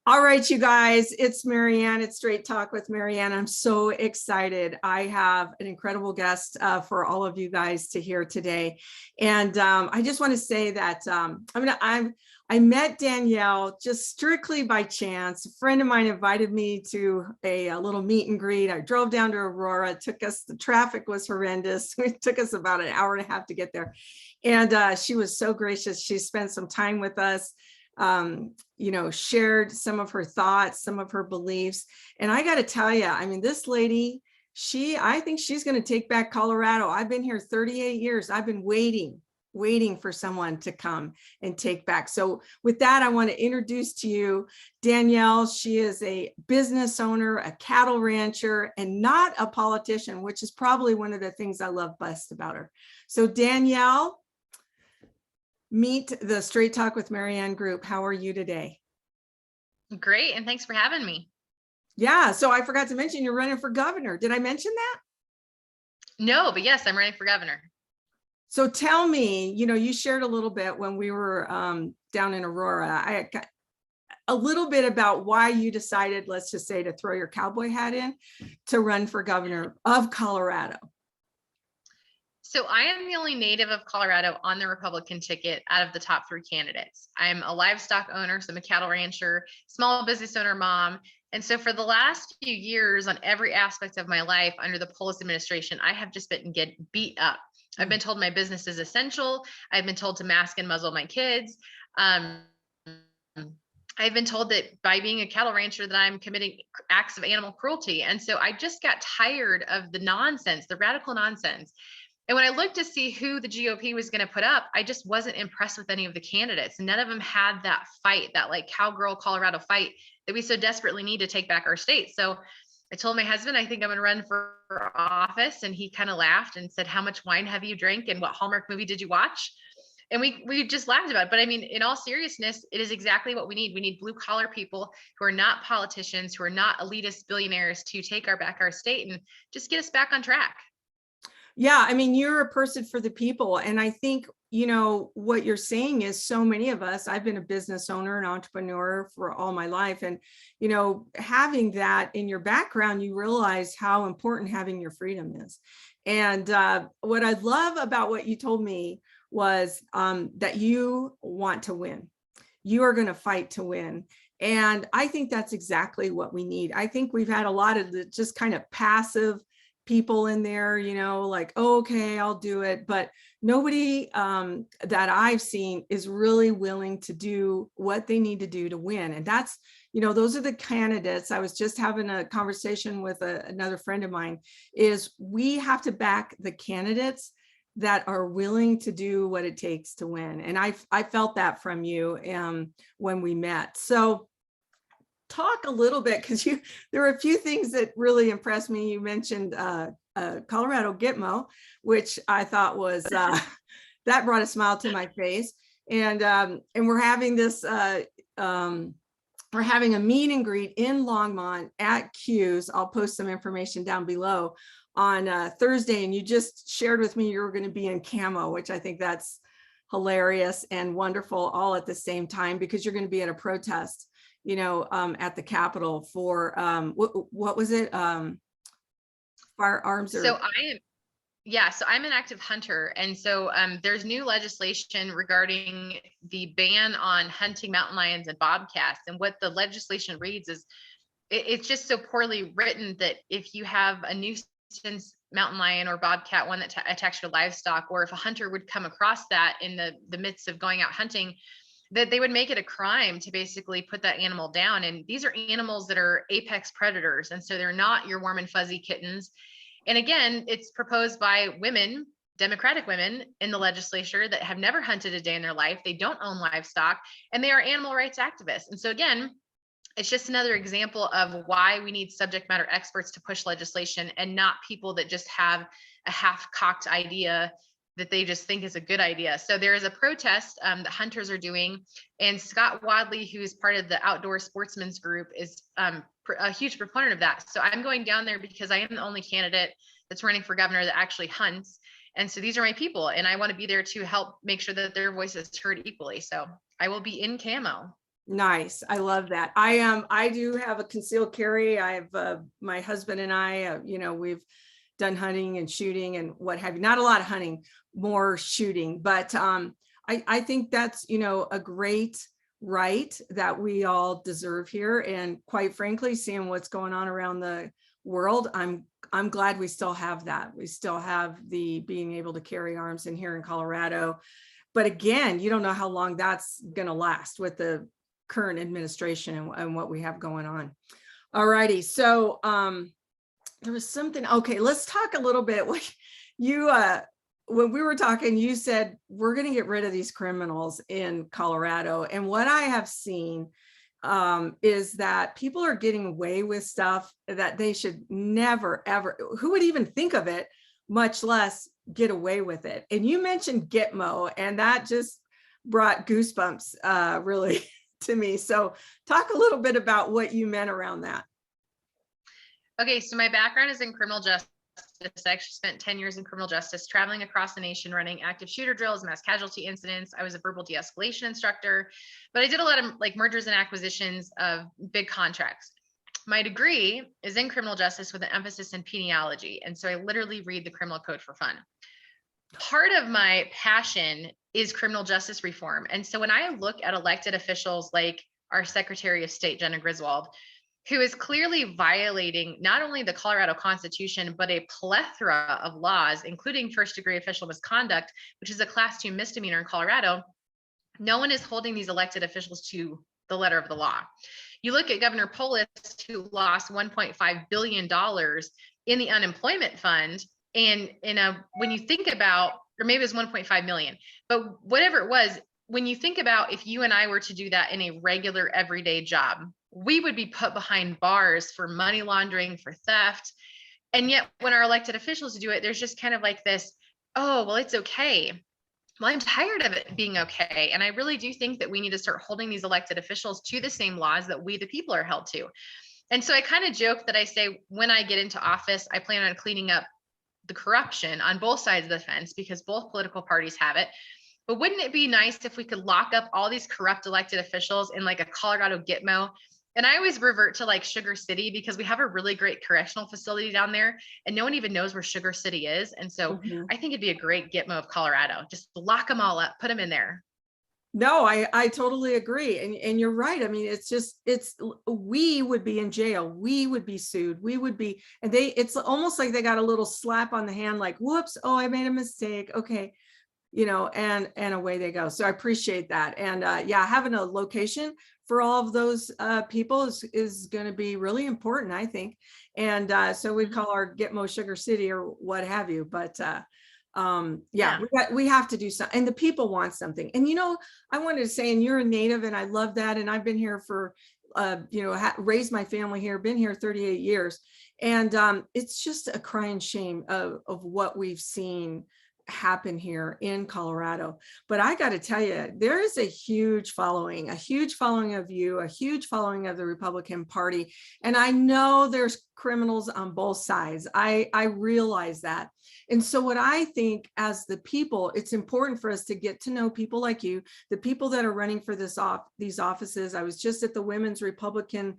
All right, you guys, it's Marianne. It's Straight Talk with Marianne. I'm so excited. I have an incredible guest for all of you guys to hear today. And I just want to say that I met Danielle just strictly by chance. A friend of mine invited me to a little meet and greet. I drove down to Aurora. The traffic was horrendous. It took us about an hour and a half to get there. And she was so gracious. She spent some time with us. Shared some of her thoughts, some of her beliefs. And I got to tell you, I mean, this lady, I think she's going to take back Colorado. I've been here 38 years. I've been waiting for someone to come and take back. So with that, I want to introduce to you Danielle. She is a business owner, a cattle rancher, and not a politician, which is probably one of the things I love best about her. So Danielle, meet the Straight Talk with Marianne group. How are you today? Great, and thanks for having me. Yeah, so I forgot to mention you're running for governor. Did I mention that? No, but yes, I'm running for governor. So tell me, you shared a little bit when we were down in Aurora, a little bit about why you decided, let's just say, to throw your cowboy hat in to run for governor of Colorado. So I am the only native of Colorado on the Republican ticket out of the top 3 candidates. I'm a livestock owner, so I'm a cattle rancher, small business owner, mom. And so for the last few years on every aspect of my life under the Polis administration, I have just been getting beat up. I've been told my business is essential. I've been told to mask and muzzle my kids. I've been told that by being a cattle rancher that I'm committing acts of animal cruelty. And so I just got tired of the nonsense, the radical nonsense. And when I looked to see who the GOP was going to put up, I just wasn't impressed with any of the candidates. None of them had that fight, that like cowgirl Colorado fight that we so desperately need to take back our state. So I told my husband, I think I'm going to run for office. And he kind of laughed and said, how much wine have you drank and what Hallmark movie did you watch? And we just laughed about it. But I mean, in all seriousness, it is exactly what we need. We need blue collar people who are not politicians, who are not elitist billionaires to take back our state and just get us back on track. Yeah, I mean, you're a person for the people. And I think, what you're saying is so many of us, I've been a business owner and entrepreneur for all my life. And, having that in your background, you realize how important having your freedom is. And what I love about what you told me was that you want to win. You are going to fight to win. And I think that's exactly what we need. I think we've had a lot of the just kind of passive people in there, like, oh, okay, I'll do it. But nobody that I've seen is really willing to do what they need to do to win. And that's, those are the candidates. I was just having a conversation with another friend of mine, is we have to back the candidates that are willing to do what it takes to win. And I felt that from you when we met. So talk a little bit, because there are a few things that really impressed me. You mentioned Colorado Gitmo, which I thought was that brought a smile to my face. And we're having this we're having a meet and greet in Longmont at Q's. I'll post some information down below on Thursday. And you just shared with me you were going to be in camo, which I think that's hilarious and wonderful all at the same time, because you're going to be at a protest at the Capitol for what was it? Firearms. So I'm an active hunter. And so there's new legislation regarding the ban on hunting mountain lions and bobcats. And what the legislation reads is it's just so poorly written that if you have a nuisance mountain lion or bobcat, one that attacks your livestock, or if a hunter would come across that in the midst of going out hunting, that they would make it a crime to basically put that animal down. And these are animals that are apex predators. And so they're not your warm and fuzzy kittens. And again, it's proposed by women, Democratic women in the legislature that have never hunted a day in their life. They don't own livestock, and they are animal rights activists. And so again, it's just another example of why we need subject matter experts to push legislation, and not people that just have a half-cocked idea that they just think is a good idea. So there is a protest that hunters are doing, and Scott Wadley, who is part of the Outdoor Sportsmen's Group, is a huge proponent of that. So I'm going down there because I am the only candidate that's running for governor that actually hunts. And so these are my people, and I want to be there to help make sure that their voice is heard equally. So I will be in camo. Nice. I love that. I do have a concealed carry. I have my husband and I, we've done hunting and shooting and what have you. Not a lot of hunting, more shooting. But I think that's, a great right that we all deserve here. And quite frankly, seeing what's going on around the world, I'm glad we still have that. We still have the being able to carry arms in here in Colorado. But again, you don't know how long that's going to last with the current administration and what we have going on. All righty. So there was something. Okay, let's talk a little bit. You when we were talking, you said we're going to get rid of these criminals in Colorado. And what I have seen is that people are getting away with stuff that they should never, ever, who would even think of it, much less get away with it. And you mentioned Gitmo, and that just brought goosebumps really to me. So talk a little bit about what you meant around that. Okay, so my background is in criminal justice. I actually spent 10 years in criminal justice, traveling across the nation, running active shooter drills, mass casualty incidents. I was a verbal de-escalation instructor, but I did a lot of like mergers and acquisitions of big contracts. My degree is in criminal justice with an emphasis in peniology. And so I literally read the criminal code for fun. Part of my passion is criminal justice reform. And so when I look at elected officials like our Secretary of State, Jenna Griswold, who is clearly violating not only the Colorado Constitution, but a plethora of laws, including first-degree official misconduct, which is a Class 2 misdemeanor in Colorado, no one is holding these elected officials to the letter of the law. You look at Governor Polis, who lost $1.5 billion in the unemployment fund. And when you think about, or maybe it was 1.5 million, but whatever it was, when you think about if you and I were to do that in a regular everyday job, we would be put behind bars for money laundering, for theft. And yet when our elected officials do it, there's just kind of like this, oh, well, it's okay. Well, I'm tired of it being okay. And I really do think that we need to start holding these elected officials to the same laws that we, the people, are held to. And so I kind of joke that I say, when I get into office, I plan on cleaning up the corruption on both sides of the fence, because both political parties have it. But wouldn't it be nice if we could lock up all these corrupt elected officials in like a Colorado Gitmo? And I always revert to like Sugar City, because we have a really great correctional facility down there and no one even knows where Sugar City is. And so I think it'd be a great Gitmo of Colorado. Just lock them all up, put them in there. No, I totally agree. And you're right. I mean, we would be in jail. We would be sued. We would be, and it's almost like they got a little slap on the hand, like, whoops, oh, I made a mistake. Okay. And away they go. So I appreciate that. And yeah, having a location for all of those people is going to be really important, I think. And so we call our Gitmo Sugar City or what have you. But yeah. We have to do something, and the people want something. And I wanted to say, and you're a native, and I love that. And I've been here for raised my family here, been here 38 years, and it's just a crying shame of what we've seen happen here in Colorado. But I got to tell you, there is a huge following of you, a huge following of the Republican Party. And I know there's criminals on both sides. I realize that. And so what I think, as the people, it's important for us to get to know people like you, the people that are running for these offices. I was just at the Women's Republican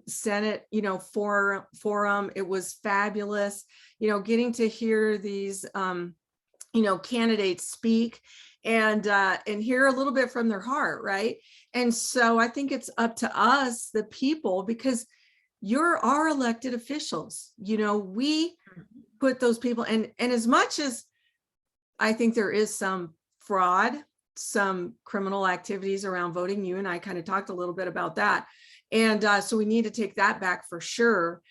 Senate, forum. It was fabulous, getting to hear these candidates speak and hear a little bit from their heart, right? And so I think it's up to us, the people, because you're our elected officials. We put those people, and as much as I think there is some fraud, some criminal activities around voting, you and I kind of talked a little bit about that. And so we need to take that back for sure.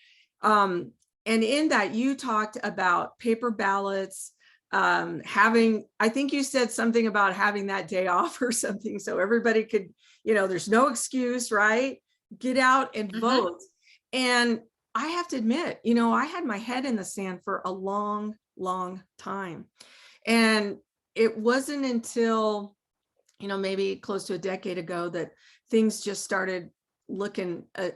And in that, you talked about paper ballots, I think you said something about having that day off or something, so everybody could, there's no excuse, right? Get out and vote. And I have to admit, I had my head in the sand for a long, long time. And it wasn't until, maybe close to a decade ago that things just started looking, a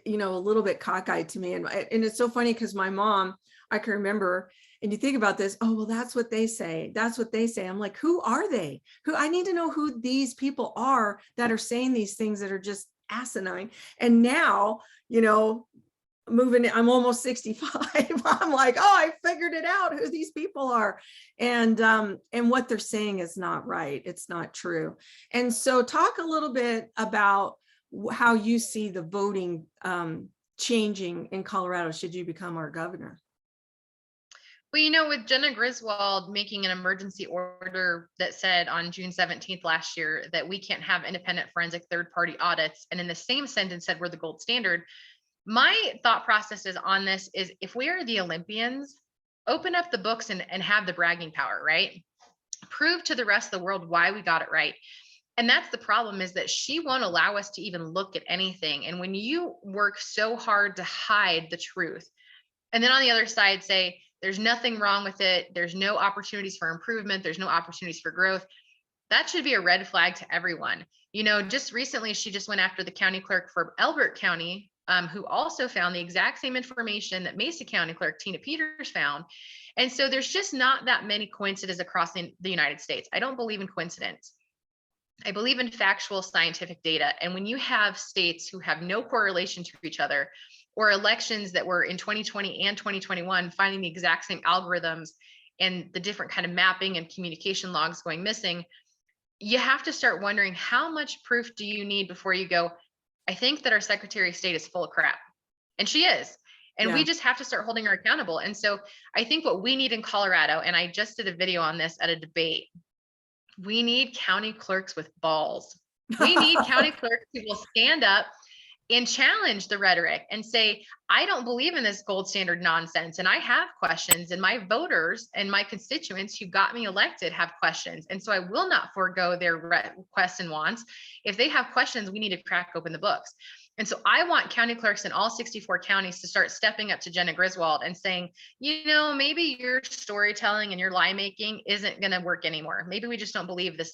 little bit cockeyed to me. And it's so funny because my mom, I can remember, And you think about this, oh, well, that's what they say. That's what they say. I'm like, who are they? Who, I need to know who these people are that are saying these things that are just asinine. And now, moving, I'm almost 65. I'm like, oh, I figured it out who these people are. And what they're saying is not right. It's not true. And so talk a little bit about how you see the voting changing in Colorado should you become our governor. Well, with Jenna Griswold making an emergency order that said on June 17th last year that we can't have independent forensic third-party audits, and in the same sentence said we're the gold standard, my thought process is on this is if we are the Olympians, open up the books and have the bragging power, right? Prove to the rest of the world why we got it right. And that's the problem, is that she won't allow us to even look at anything. And when you work so hard to hide the truth, and then on the other side say, there's nothing wrong with it, there's no opportunities for improvement, there's no opportunities for growth, that should be a red flag to everyone. Just recently, she just went after the county clerk for Elbert County, who also found the exact same information that Mesa County Clerk Tina Peters found. And so there's just not that many coincidences across the United States. I don't believe in coincidence. I believe in factual scientific data. And when you have states who have no correlation to each other, or elections that were in 2020 and 2021 finding the exact same algorithms and the different kind of mapping and communication logs going missing, you have to start wondering, how much proof do you need before you go, I think that our Secretary of State is full of crap. And she is. And Yeah. we just have to start holding her accountable. And so I think what we need in Colorado, and I just did a video on this at a debate, we need county clerks with balls. We need county clerks who will stand up and challenge the rhetoric and say, I don't believe in this gold standard nonsense. And I have questions, and my voters and my constituents who got me elected have questions. And so I will not forego their requests and wants. If they have questions, we need to crack open the books. And so I want county clerks in all 64 counties to start stepping up to Jenna Griswold and saying, maybe your storytelling and your lie making isn't going to work anymore. Maybe we just don't believe this,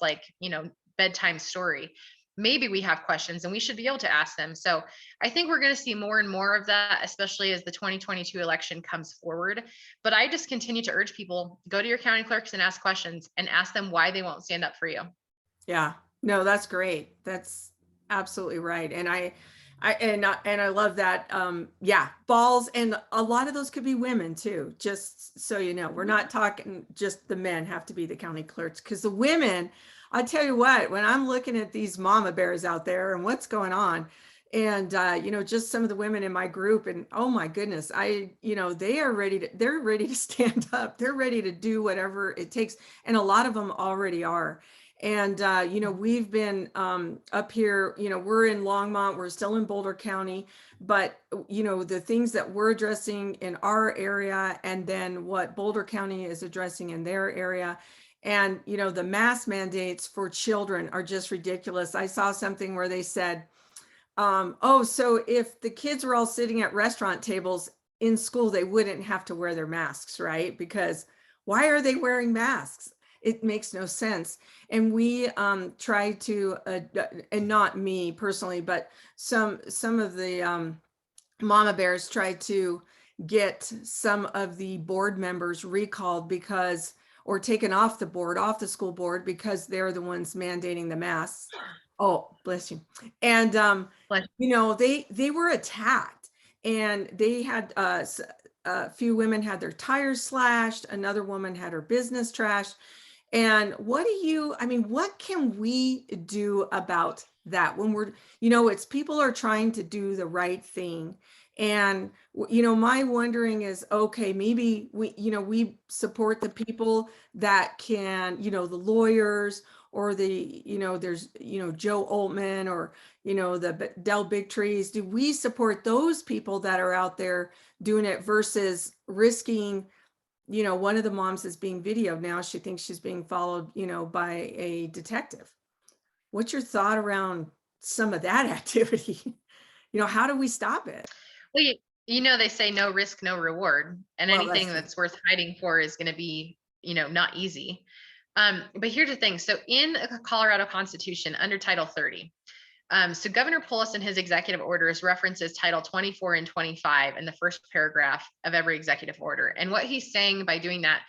bedtime story. Maybe we have questions and we should be able to ask them. So I think we're going to see more and more of that, especially as the 2022 election comes forward. But I just continue to urge people, go to your county clerks and ask questions and ask them why they won't stand up for you. Yeah, no, that's great. That's absolutely right. And I love that. Yeah, balls. And a lot of those could be women too. Just so you know, we're not talking just the men have to be the county clerks, because the women, I tell you what, when I'm looking at these mama bears out there and what's going on, and just some of the women in my group, and oh my goodness, they're ready to stand up. They're ready to do whatever it takes. And a lot of them already are. And we've been up here, we're in Longmont, we're still in Boulder County, but the things that we're addressing in our area, and then what Boulder County is addressing in their area. And, the mask mandates for children are just ridiculous. I saw something where they said, so if the kids were all sitting at restaurant tables in school, they wouldn't have to wear their masks, right? Because why are they wearing masks? It makes no sense. And we try to, and not me personally, but some of the mama bears try to get some of the board members recalled or taken off the school board, because they're the ones mandating the masks. Oh, bless you. And, they were attacked, and they had, a few women had their tires slashed. Another woman had her business trashed. And what can we do about that when it's people are trying to do the right thing? And, my wondering is, okay, maybe we support the people that can, the lawyers, or there's, Joe Altman, or, the Del Bigtrees. Do we support those people that are out there doing it versus risking, one of the moms is being videoed now. She thinks she's being followed, by a detective. What's your thought around some of that activity? How do we stop it? Well, they say no risk, no reward, and Well, anything that's worth fighting for is going to be, not easy. But here's the thing. So in the Colorado Constitution, under Title 30, So Governor Polis in his executive orders references Title 24 and 25 in the first paragraph of every executive order. And what he's saying by doing that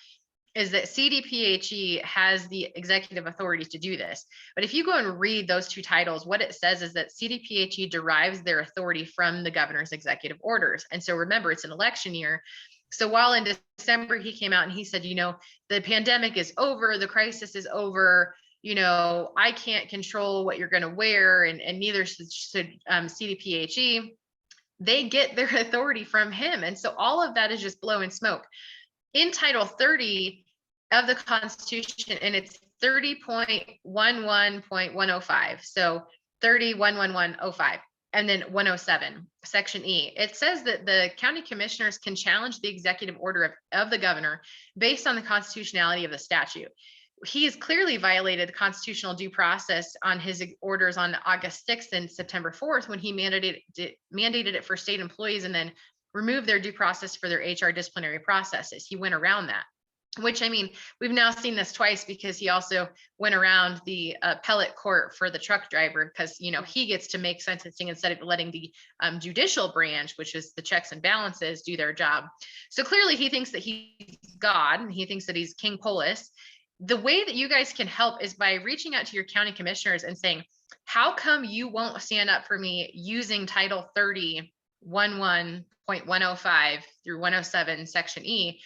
is that CDPHE has the executive authority to do this. But if you go and read those two titles, what it says is that CDPHE derives their authority from the governor's executive orders. And so remember, it's an election year. So while in December, he came out and he said, the pandemic is over, the crisis is over, I can't control what you're going to wear, and neither should CDPHE. They get their authority from him. And so all of that is just blowing smoke. In Title 30 of the Constitution, and it's 30.11.105. So 30.11105, and then 107, Section E. It says that the county commissioners can challenge the executive order of the governor based on the constitutionality of the statute. He has clearly violated the constitutional due process on his orders on August 6th and September 4th, when he mandated it for state employees and then remove their due process for their HR disciplinary processes. He went around that, which, we've now seen this twice, because he also went around the appellate court for the truck driver, because, he gets to make sentencing instead of letting the judicial branch, which is the checks and balances, do their job. So clearly he thinks that he's God, and he thinks that he's King Polis. The way that you guys can help is by reaching out to your county commissioners and saying, how come you won't stand up for me using Title 30, 11.105 through 107, Section E?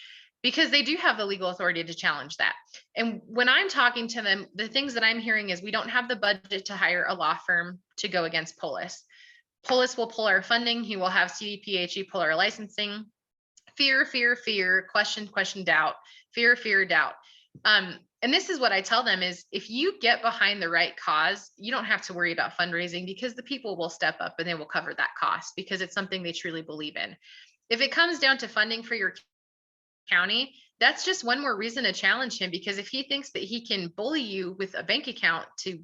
Because they do have the legal authority to challenge that. And when I'm talking to them, the things that I'm hearing is, we don't have the budget to hire a law firm to go against Polis. Polis will pull our funding. He will have CDPHE pull our licensing. Fear, fear, fear, question, question, doubt, fear, fear, doubt. And this is what I tell them is, if you get behind the right cause, you don't have to worry about fundraising, because the people will step up and they will cover that cost, because it's something they truly believe in. If it comes down to funding for your county, that's just one more reason to challenge him, because if he thinks that he can bully you with a bank account to,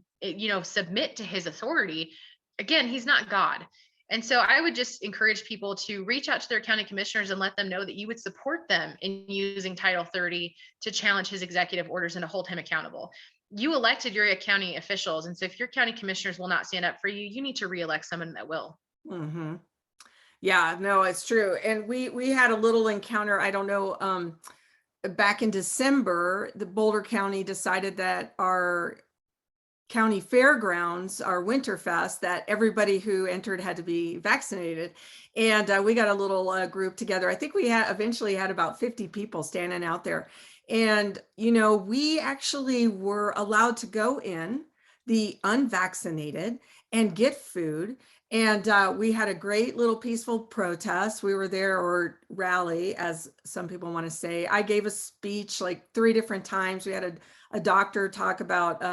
submit to his authority, again, he's not God. And so I would just encourage people to reach out to their county commissioners and let them know that you would support them in using Title 30 to challenge his executive orders and to hold him accountable. You elected your county officials. And so if your county commissioners will not stand up for you, you need to reelect someone that will. Mm-hmm. Yeah, no, it's true. And we had a little encounter, I don't know, back in December, the Boulder County decided that our county fairgrounds, our Winterfest, that everybody who entered had to be vaccinated. And we got a little group together. I think we eventually had about 50 people standing out there. And, we actually were allowed to go in, the unvaccinated, and get food. And we had a great little peaceful protest. We were there, or rally, as some people want to say. I gave a speech like 3 different times. We had a doctor talk about,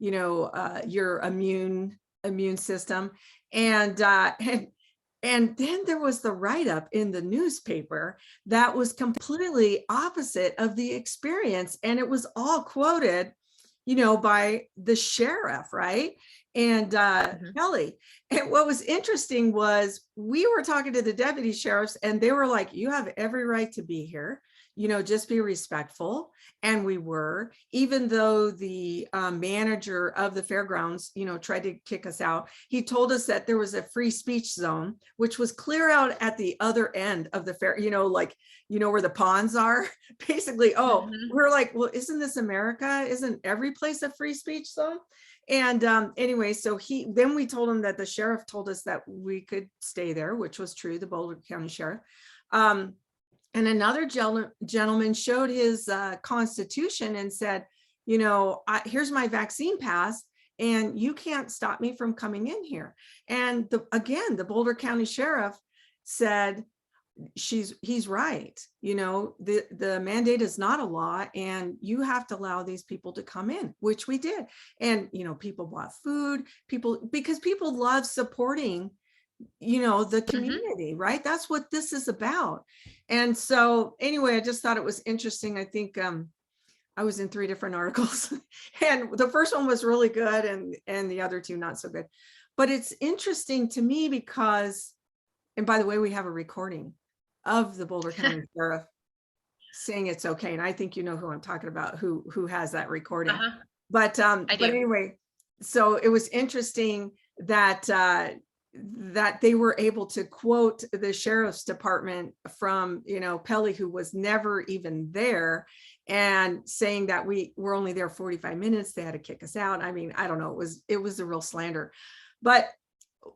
your immune system. And then there was the write-up in the newspaper that was completely opposite of the experience. And it was all quoted, by the sheriff, right? And Kelly. And what was interesting was, we were talking to the deputy sheriffs, and they were like, you have every right to be here, just be respectful. And we were, even though the manager of the fairgrounds, tried to kick us out. He told us that there was a free speech zone, which was clear out at the other end of the fair, where the ponds are, basically. We're like, well, isn't this America? Isn't every place a free speech zone? And anyway, so then we told him that the sheriff told us that we could stay there, which was true, the Boulder County Sheriff. And another gentleman showed his constitution and said, here's my vaccine pass, and you can't stop me from coming in here. And the Boulder County Sheriff said, he's right. The mandate is not a law, and you have to allow these people to come in, which we did. And, people bought food, because people love supporting, the community, right? That's what this is about. And so anyway, I just thought it was interesting. I think I was in 3 different articles, and the first one was really good, and the other 2 not so good. But it's interesting to me because, and by the way, we have a recording of the Boulder County Sheriff saying it's okay. And I think you know who I'm talking about, who has that recording. But anyway, so it was interesting that they were able to quote the sheriff's department from, Pele, who was never even there, and saying that we were only there 45 minutes. They had to kick us out. I mean, I don't know. It was a real slander. But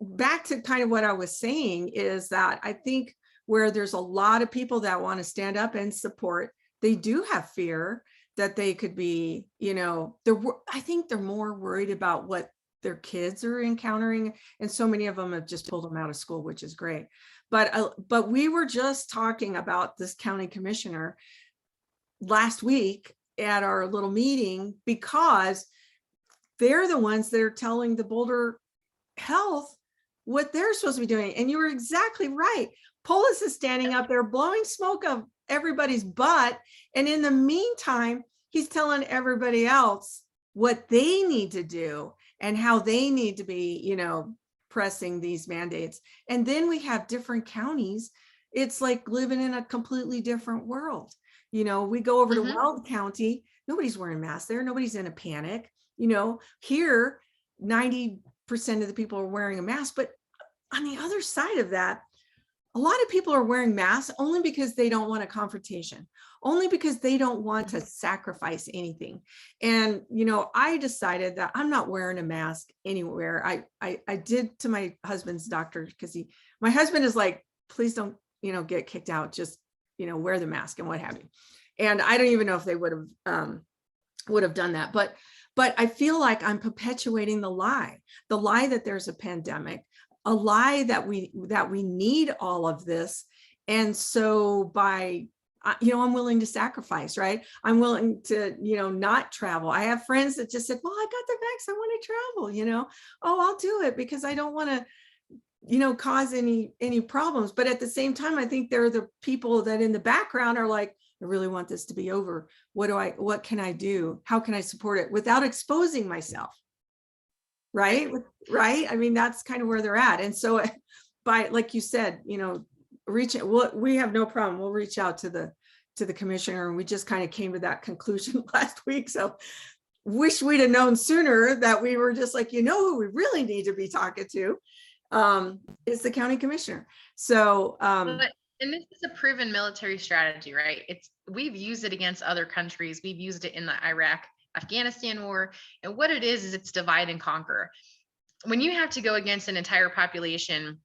back to kind of what I was saying is that I think where there's a lot of people that want to stand up and support, they do have fear that they could be, I think they're more worried about what their kids are encountering. And so many of them have just pulled them out of school, which is great. But we were just talking about this county commissioner last week at our little meeting, because they're the ones that are telling the Boulder Health what they're supposed to be doing. And you were exactly right. Polis is standing up there blowing smoke of everybody's butt. And in the meantime, he's telling everybody else what they need to do and how they need to be, pressing these mandates. And then we have different counties. It's like living in a completely different world. We go over to Weld County, nobody's wearing masks there. Nobody's in a panic. Here, 90% of the people are wearing a mask. But on the other side of that, a lot of people are wearing masks only because they don't want a confrontation, only because they don't want to sacrifice anything. And, I decided that I'm not wearing a mask anywhere. I did to my husband's doctor, because my husband is like, please don't, get kicked out. Just, wear the mask and what have you. And I don't even know if they would have done that. But I feel like I'm perpetuating the lie that there's a pandemic, a lie that we need all of this. And so I'm willing to sacrifice, right? I'm willing to, not travel. I have friends that just said, well, I got the vax, I want to travel, oh, I'll do it because I don't want to, cause any problems. But at the same time, I think there are the people that in the background are like, I really want this to be over. What can I do? How can I support it without exposing myself? Right. I mean, that's kind of where they're at. And so like you said, we have no problem. We'll reach out to the commissioner, and we just kind of came to that conclusion last week. So wish we'd have known sooner that we were just like, who we really need to be talking to is the county commissioner. So, and this is a proven military strategy, right? We've used it against other countries. We've used it in the Afghanistan war. And what it is it's divide and conquer. When you have to go against an entire population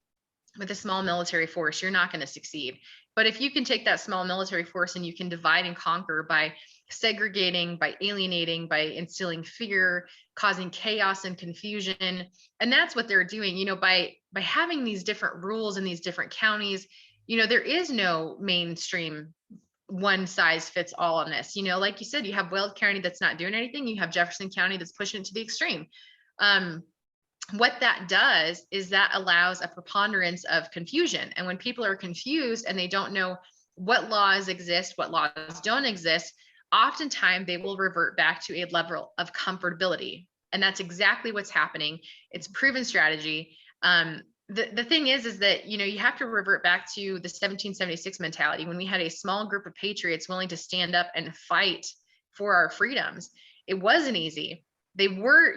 with a small military force, you're not going to succeed. But if you can take that small military force and you can divide and conquer by segregating, by alienating, by instilling fear, causing chaos and confusion, and that's what they're doing, by having these different rules in these different counties, there is no mainstream one size fits all on this. Like you said, you have Weld County that's not doing anything. You have Jefferson County that's pushing it to the extreme. What that does is that allows a preponderance of confusion. And when people are confused and they don't know what laws exist, what laws don't exist, oftentimes they will revert back to a level of comfortability. And that's exactly what's happening. It's proven strategy. The thing is that, you have to revert back to the 1776 mentality, when we had a small group of patriots willing to stand up and fight for our freedoms. It wasn't easy. They were,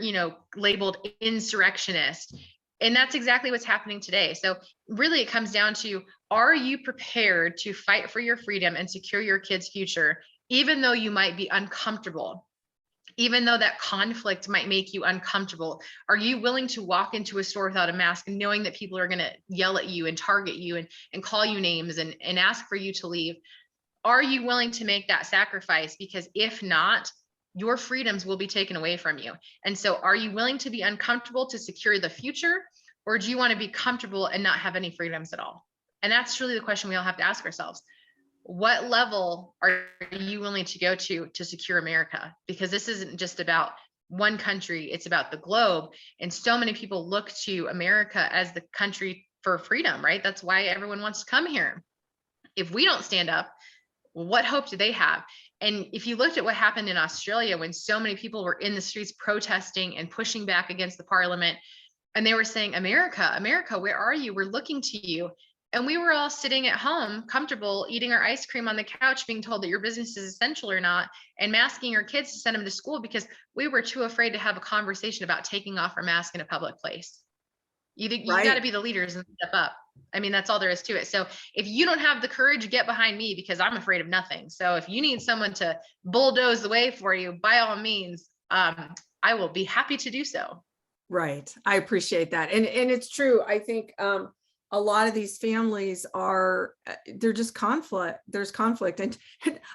labeled insurrectionist. And that's exactly what's happening today. So really it comes down to, are you prepared to fight for your freedom and secure your kids' future, even though you might be uncomfortable? Even though that conflict might make you uncomfortable, are you willing to walk into a store without a mask, knowing that people are going to yell at you and target you and call you names and ask for you to leave? Are you willing to make that sacrifice? Because if not, your freedoms will be taken away from you. And so are you willing to be uncomfortable to secure the future? Or do you want to be comfortable and not have any freedoms at all? And that's really the question we all have to ask ourselves. What level are you willing to go to secure America? Because this isn't just about one country, it's about the globe. And so many people look to America as the country for freedom, right? That's why everyone wants to come here. If we don't stand up, what hope do they have? And if you looked at what happened in Australia, when so many people were in the streets protesting and pushing back against the parliament, and they were saying, America, America, where are you? We're looking to you. And we were all sitting at home, comfortable, eating our ice cream on the couch, being told that your business is essential or not, and masking our kids to send them to school because we were too afraid to have a conversation about taking off our mask in a public place. You got to Right. be the leaders and step up. I mean, that's all there is to it. So if you don't have the courage, get behind me, because I'm afraid of nothing. So if you need someone to bulldoze the way for you, by all means, I will be happy to do so. Right. I appreciate that. And it's true. I think a lot of these families are they're just conflict. There's conflict. And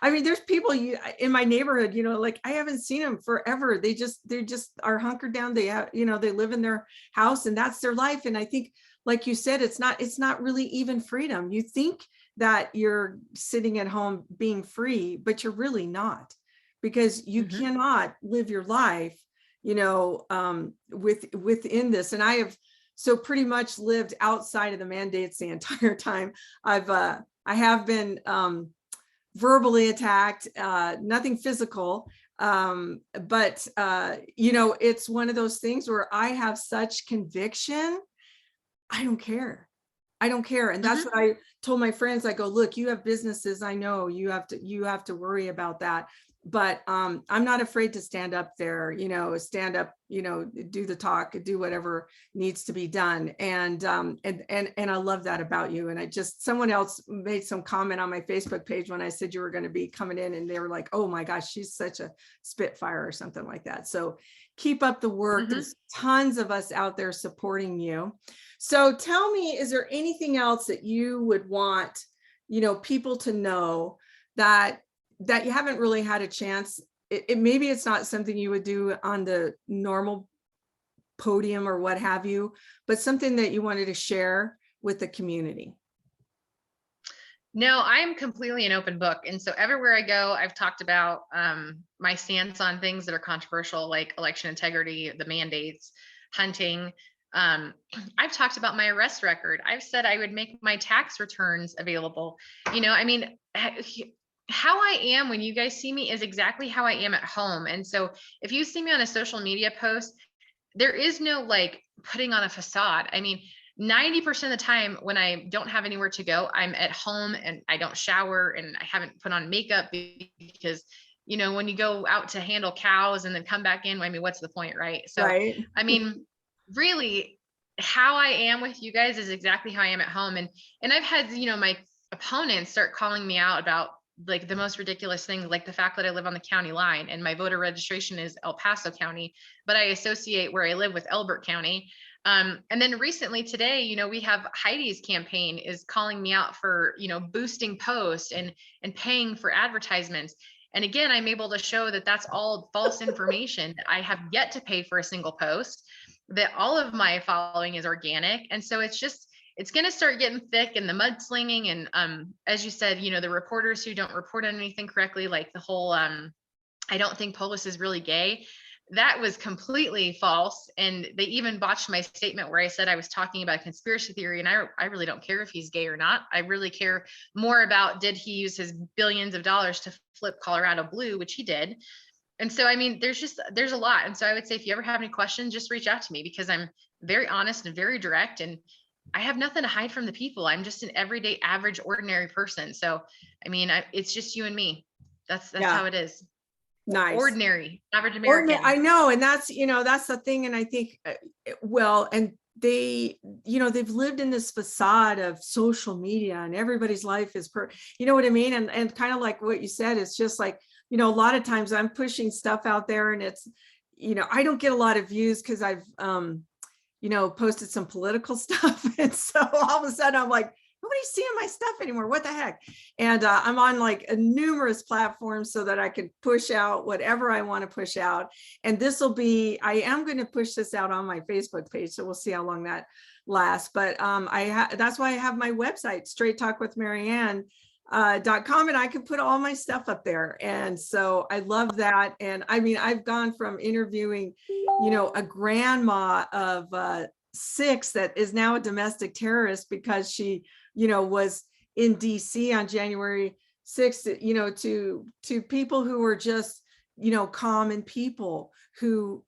I mean, there's people in my neighborhood, like I haven't seen them forever. They just are hunkered down. They have, they live in their house and that's their life. And I think, like you said, it's not really even freedom. You think that you're sitting at home being free, but you're really not, because you Mhm. cannot live your life within this. And I have so pretty much lived outside of the mandates the entire time. I have been verbally attacked, nothing physical. But it's one of those things where I have such conviction. I don't care. I don't care. And that's Mhm. what I told my friends. I go, look, you have businesses. I know you have to worry about that. But I'm not afraid to stand up there, stand up, do the talk, do whatever needs to be done. And I love that about you. And someone else made some comment on my Facebook page when I said you were going to be coming in, and they were like, oh my gosh, she's such a spitfire or something like that. So keep up the work. Mhm. There's tons of us out there supporting you. So tell me, is there anything else that you would want, people to know that you haven't really had a chance? Maybe it's not something you would do on the normal podium or what have you, but something that you wanted to share with the community. No, I'm completely an open book. And so everywhere I go, I've talked about my stance on things that are controversial, like election integrity, the mandates, hunting. Um, I've talked about my arrest record. I've said I would make my tax returns available. I mean, how I am when you guys see me is exactly how I am at home. And so if you see me on a social media post, there is no like putting on a facade. I mean, 90% of the time when I don't have anywhere to go, I'm at home and I don't shower and I haven't put on makeup, because, when you go out to handle cows and then come back in, I mean, what's the point, right? So, Right. I mean, really, how I am with you guys is exactly how I am at home. And I've had, my opponents start calling me out about like the most ridiculous things, like the fact that I live on the county line and my voter registration is El Paso County, but I associate where I live with Elbert County. And then recently today, we have Heidi's campaign is calling me out for, boosting posts and paying for advertisements. And again, I'm able to show that that's all false information. I have yet to pay for a single post, that all of my following is organic. And so it's going to start getting thick, and the mudslinging. And as you said, the reporters who don't report on anything correctly, like the whole, I don't think Polis is really gay. That was completely false. And they even botched my statement where I said I was talking about conspiracy theory. And I really don't care if he's gay or not. I really care more about, did he use his billions of dollars to flip Colorado blue, which he did. And so, I mean, there's a lot. And so I would say, if you ever have any questions, just reach out to me, because I'm very honest and very direct. And I have nothing to hide from the people. I'm just an everyday, average, ordinary person. So, I mean, it's just you and me. That's Yeah. how it is. Nice. Ordinary, average I American. know. And that's the thing. And I think, well, and they've lived in this facade of social media and everybody's life is you know what I mean? And kind of like what you said, it's just like, a lot of times I'm pushing stuff out there and it's, I don't get a lot of views because I've, posted some political stuff. And so all of a sudden I'm like, nobody's seeing my stuff anymore. What the heck? And I'm on like numerous platforms so that I can push out whatever I want to push out. And I am going to push this out on my Facebook page. So we'll see how long that lasts. But that's why I have my website, straighttalkwithmarianne.com, and I can put all my stuff up there. And so I love that. And I mean, I've gone from interviewing, a grandma of 6 that is now a domestic terrorist because she, was in DC on January 6th, to people who are just, common people who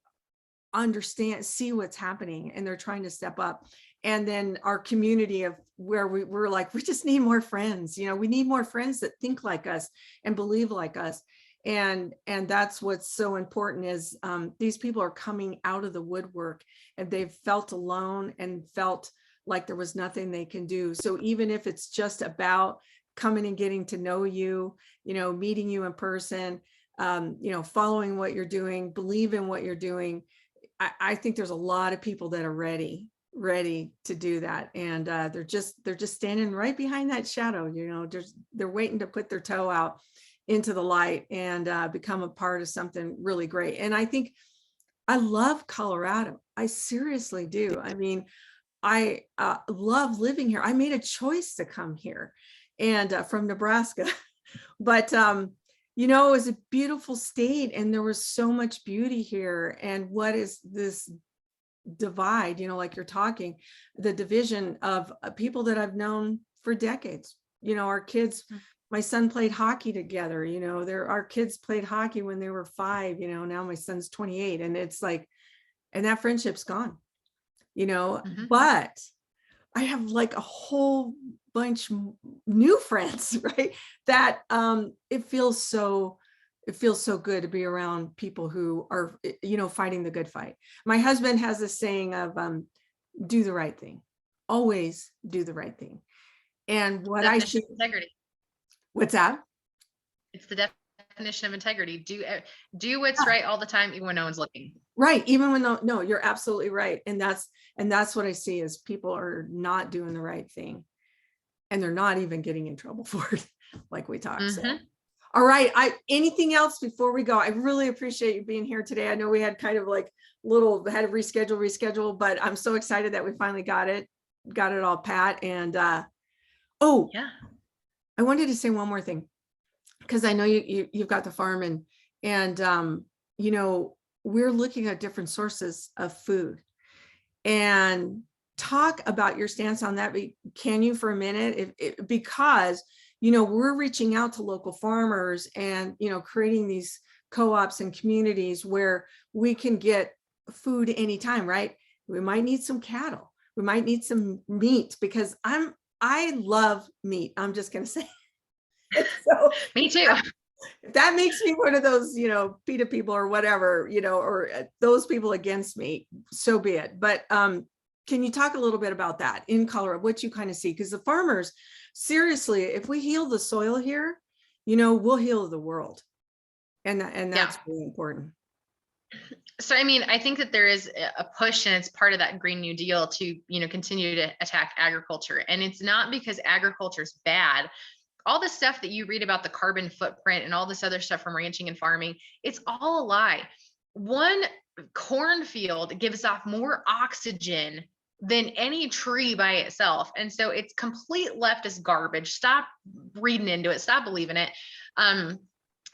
see what's happening and they're trying to step up. And then our community of where we're like, we just need more friends. We need more friends that think like us and believe like us. And that's what's so important is these people are coming out of the woodwork and they've felt alone and felt like there was nothing they can do. So even if it's just about coming and getting to know you, meeting you in person, following what you're doing, believe in what you're doing. I think there's a lot of people that are ready to do that. And they're just standing right behind that shadow, they're waiting to put their toe out into the light and become a part of something really great. And I think I love Colorado. I seriously do. I mean, I love living here. I made a choice to come here and from Nebraska, but it was a beautiful state and there was so much beauty here. And what is this divide, like you're talking, the division of people that I've known for decades, our kids, my son played hockey together, our kids played hockey when they were 5, now my son's 28 and it's like, and that friendship's gone, but I have like a whole bunch new friends, right? That it feels so good to be around people who are, fighting the good fight. My husband has a saying of do the right thing, always do the right thing. And what I see, integrity. What's that? It's the definition of integrity. Do what's right all the time, even when no one's looking. Right. Even when no, you're absolutely right. And that's what I see is people are not doing the right thing and they're not even getting in trouble for it, like we talked. So, all right. Anything else before we go? I really appreciate you being here today. I know we had kind of like had to reschedule, but I'm so excited that we finally got it all pat. And yeah, I wanted to say one more thing because I know you've got the farm and we're looking at different sources of food and talk about your stance on that. Can you for a minute? Because, we're reaching out to local farmers and, creating these co-ops and communities where we can get food anytime, right? We might need some cattle. We might need some meat because I love meat. I'm just going to say. So, me too. If that makes me one of those, PETA people or whatever, or those people against me, so be it. But can you talk a little bit about that in Colorado, what you kind of see? Because the farmers, seriously, if we heal the soil here, we'll heal the world. And that's really important. So, I mean, I think that there is a push and it's part of that Green New Deal to, continue to attack agriculture. And it's not because agriculture is bad. All the stuff that you read about the carbon footprint and all this other stuff from ranching and farming, it's all a lie. One cornfield gives off more oxygen than any tree by itself. And so it's complete leftist garbage. Stop reading into it. Stop believing it.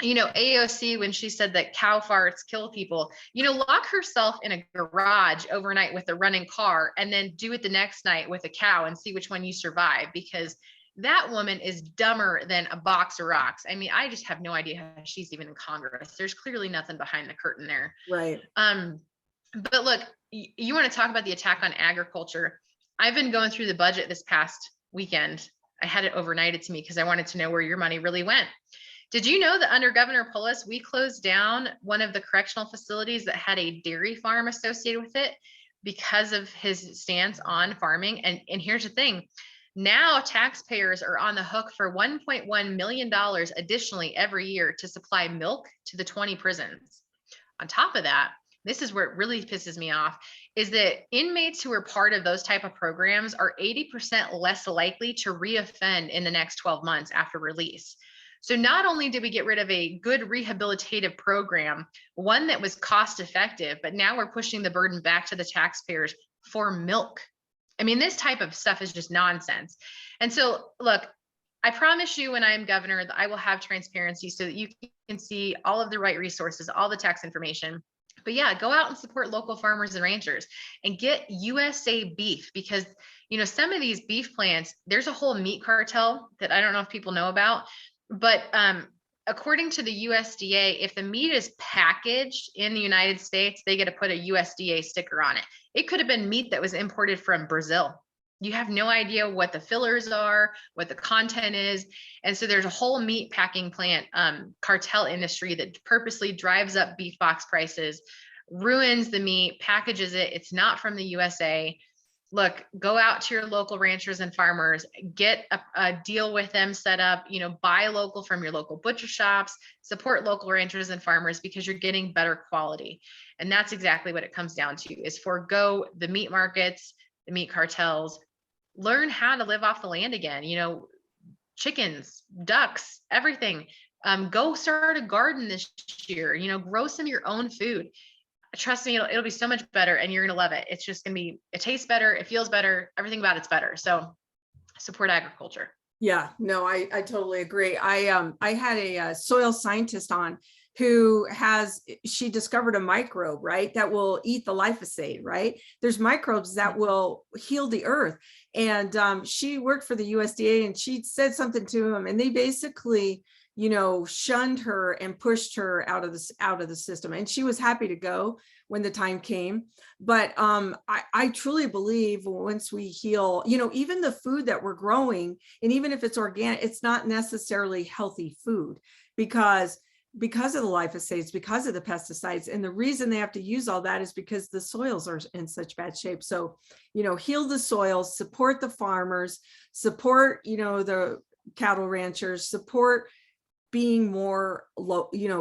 AOC, when she said that cow farts kill people, lock herself in a garage overnight with a running car and then do it the next night with a cow and see which one you survive, because that woman is dumber than a box of rocks. I mean, I just have no idea how she's even in Congress. There's clearly nothing behind the curtain there. Right. But look, you want to talk about the attack on agriculture. I've been going through the budget this past weekend. I had it overnighted to me because I wanted to know where your money really went. Did you know that under Governor Polis, we closed down one of the correctional facilities that had a dairy farm associated with it because of his stance on farming? And here's the thing. Now taxpayers are on the hook for $1.1 million additionally every year to supply milk to the 20 prisons. On top of that, this is where it really pisses me off, is that inmates who are part of those type of programs are 80% less likely to reoffend in the next 12 months after release. So not only did we get rid of a good rehabilitative program, one that was cost effective, but now we're pushing the burden back to the taxpayers for milk. I mean, this type of stuff is just nonsense. And so, look, I promise you when I am governor that I will have transparency so that you can see all of the right resources, all the tax information. But yeah, go out and support local farmers and ranchers and get USA beef, because, some of these beef plants, there's a whole meat cartel that I don't know if people know about, but according to the USDA, if the meat is packaged in the United States, they get to put a USDA sticker on it. It could have been meat that was imported from Brazil. You have no idea what the fillers are, what the content is. And so there's a whole meat packing plant cartel industry that purposely drives up beef box prices, ruins the meat, packages it. It's not from the USA. Look, go out to your local ranchers and farmers, get a deal with them set up, buy local from your local butcher shops, support local ranchers and farmers, because you're getting better quality. And that's exactly what it comes down to, is forego the meat markets, the meat cartels, learn how to live off the land again, chickens, ducks, everything. Go start a garden this year, grow some of your own food. Trust me, it'll be so much better, and you're going to love it. It's just going to be, it tastes better. It feels better. Everything about it's better. So support agriculture. Yeah, no, I totally agree. I had a soil scientist on who she discovered a microbe, right, that will eat the glyphosate, right? There's microbes that will heal the earth. And she worked for the USDA, and she said something to them, and they basically, shunned her and pushed her out of the system. And she was happy to go when the time came. But I truly believe once we heal, even the food that we're growing, and even if it's organic, it's not necessarily healthy food because of the glyphosates, because of the pesticides. And the reason they have to use all that is because the soils are in such bad shape. So, heal the soils, support the farmers, support, the cattle ranchers, support being more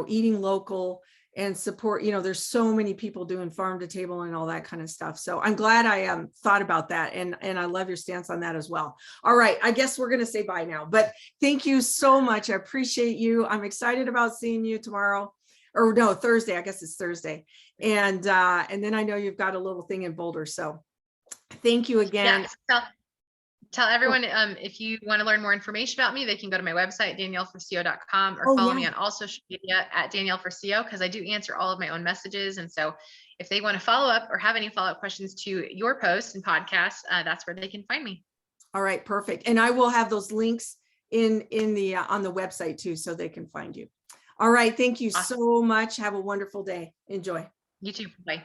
eating local, and support, there's so many people doing farm to table and all that kind of stuff. So I'm glad I thought about that, and I love your stance on that as well. All right, I guess we're going to say bye now, but thank you so much. I appreciate you. I'm excited about seeing you tomorrow, or no, Thursday. I guess it's Thursday. And then I know you've got a little thing in Boulder. So thank you again. Yes. Tell everyone, if you want to learn more information about me, they can go to my website, danielleforco.com, or follow me on all social media at DanielleForco, because I do answer all of my own messages. And so if they want to follow up or have any follow-up questions to your posts and podcasts, that's where they can find me. All right, perfect. And I will have those links in the on the website too, so they can find you. All right, thank you so much. Have a wonderful day. Enjoy. You too. Bye.